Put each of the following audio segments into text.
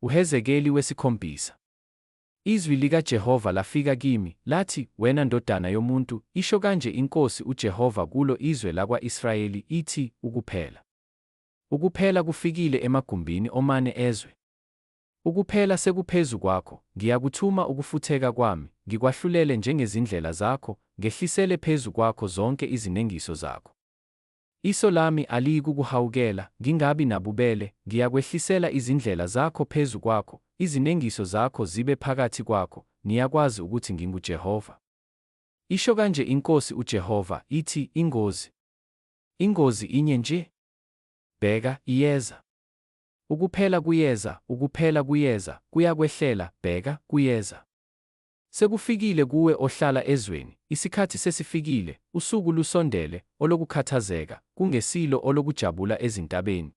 uHezekeli wesikhombisa. Izwi likaJehova lafika kimi, lathi, wena ndodana yomuntu, isho kanje iNkosi uJehova kulo izwe lakwa-Israyeli ithi, ukuphela. Ukuphela kufikile emagumbini omane ezwe. Ukuphela sekuphezu kwakho, ngiyakuthuma ukufutheka kwami, ngikwahlulele njengezindlela zakho, ngehlisele phezu kwakho zonke izinengiso zakho. Iso lami aliyikukuhawukela, ngingabi nabubele, ngiyakwehlisela izindlela zakho phezu kwakho, izinengiso zakho zibe phakathi kwakho, niyakwazi ukuthi nginguJehova. Isho kanje iNkosi uJehova, ithi, ingozi. Ingozi inye nje. Bheka, iyeza. Ukuphela kuyeza, ukuphela kuyeza, kuyakwehlela, bheka, kuyeza. Sekufikile kuwe ohlala ezweni, isikhathi sesifikile, usuku lusondele, olokukhathazeka, kungesilo olokujabula ezintabeni.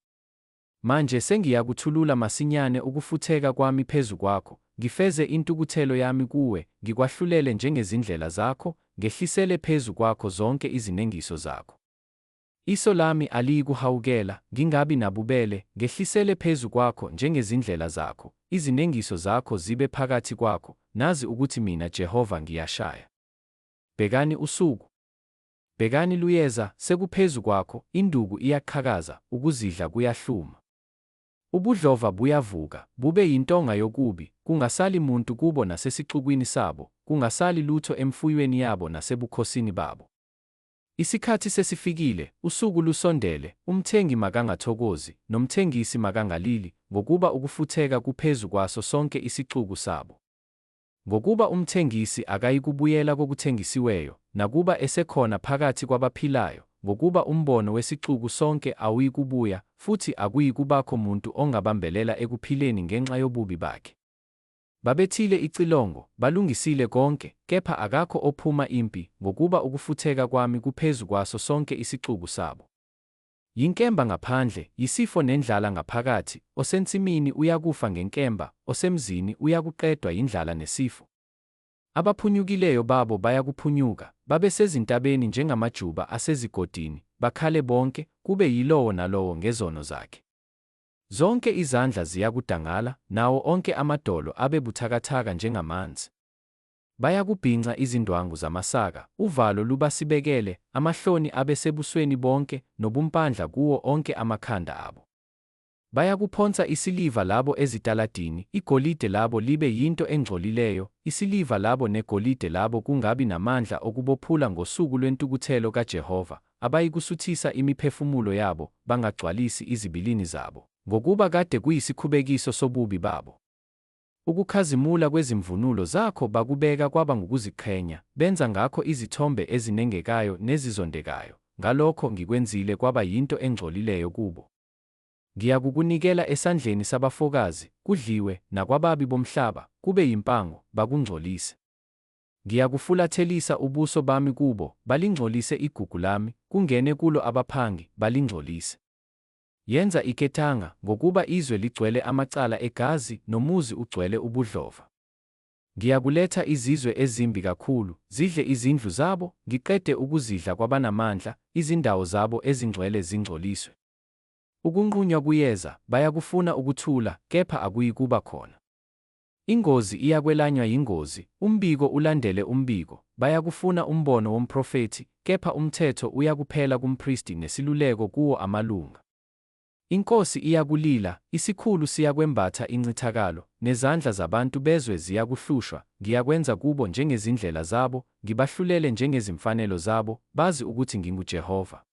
Manje sengiyakuthulula masinyane ukufutheka kwami phezu kwakho, ngifeze intukuthelo yami kuwe, ngikwahlulele njengezindlela zakho, ngehlisele phezu kwakho zonke izinengiso zakho. Iso lami aliyikuhawukela, ngingabi nabubele, ngehlisele phezu kwakho njengezindlela zakho, izinengiso zakho zibe phakathi kwakho, nazi ukuthi mina Jehova ngiyashaya. Bhekani usuku. Bhekani luyeza, sekuphezu kwakho, induku iyaqhakaza, ukuzidla kuyahluma. Ubudlova buyavuka, bube yintonga yokubi, kungasali muntu kubo nasesixukwini sabo, kungasali lutho emfuyweni yabo nasebukhosini babo. Isikhathi sesifikile, usuku lusondele, umthengi makangathokozi, nomthengisi makangalili, ngokuba ukufutheka kuphezu kwaso sonke isixuku sabo. Ngokuba umthengisi akayikubuyela kokuthengisiweyo, nakuba esekhona phakathi kwabaphilayo, ngokuba umbono wesixuku sonke awuyikubuya, futhi akuyikubakho muntu ongabambelela ekuphileni ngenxa yobubi bakhe. Babethile icilongo, balungisile konke, kepha akakho ophuma impi, ngokuba ukufutheka kwami kuphezu kwaso sonke isixuku sabo. Yinkemba ngaphandle, yisifo nendlala ngaphakathi, osensimini uyakufa ngenkemba, osemzini uyakuqedwa yindlala nesifo. Abaphunyukileyo babo bayakuphunyuka, babe sezintabeni njengamajuba asezigodini, bakhale bonke, kube yilowo nalowo ngezono zakhe. Zonke izandla ziyakudangala, nawo onke amadolo abe buthakathaka njengamanzi. Bayakubhinca izindwangu zamasaka, uvalo lubasibekele, amahloni abe sebusweni bonke, nobumpandla kuwo onke amakhanda abo. Bayakuphonsa isiliva labo ezitaladini, igolide labo libe yinto engcolileyo, isiliva labo negolide labo kungabi namandla okubophula ngosuku lwentukuthelo kaJehova, abayikusuthisa imiphefumulo yabo, bangagcwalisi izibilini zabo, ngokuba kade kuyisikhubekiso sobubi babo. Ukukhazimula kwezimvunulo zakho bakubeka kwaba ngukuziqhenya, benza ngakho izithombe ezinengekayo nezizondekayo, ngalokho ngikwenzile kwaba yinto engcolileyo kubo. Ngiyakukunikela esandleni sabafokazi, kudliwe, nakwababi bomhlaba, kube yimpango, bakungcolise. Ngiyakufulathelisa ubuso bami kubo, balingcolise igugu lami, kungene kulo abaphangi, balingcolise. Yenza iketanga, ngokuba izwe ligcwele amacala egazi, nomuzi ugcwele ubudlova. Ngiyakuletha izizwe ezimbi kakhulu, zidle izindlu zabo, ngiqede ukuzidla kwabanamandla, izindawo zabo ezingcwele zingcoliswe. Ukunqunywa kuyeza, bayakufuna ukuthula, kepha akuyikuba khona. Ingozi iyakwelanywa yingozi, umbiko ulandele umbiko, bayakufuna umbono womprofethi, kepha umthetho uyakuphela kumpristi nesiluleko kuwo amalunga. Inkosi iyakulila, isikhulu siyakwembatha incithakalo, nezandla zabantu bezwe ziyakuhlushwa, ngiyakwenza kubo njengezindlela zabo, ngibahlulele njengezimfanelo zabo, bazi ukuthi nginguJehova.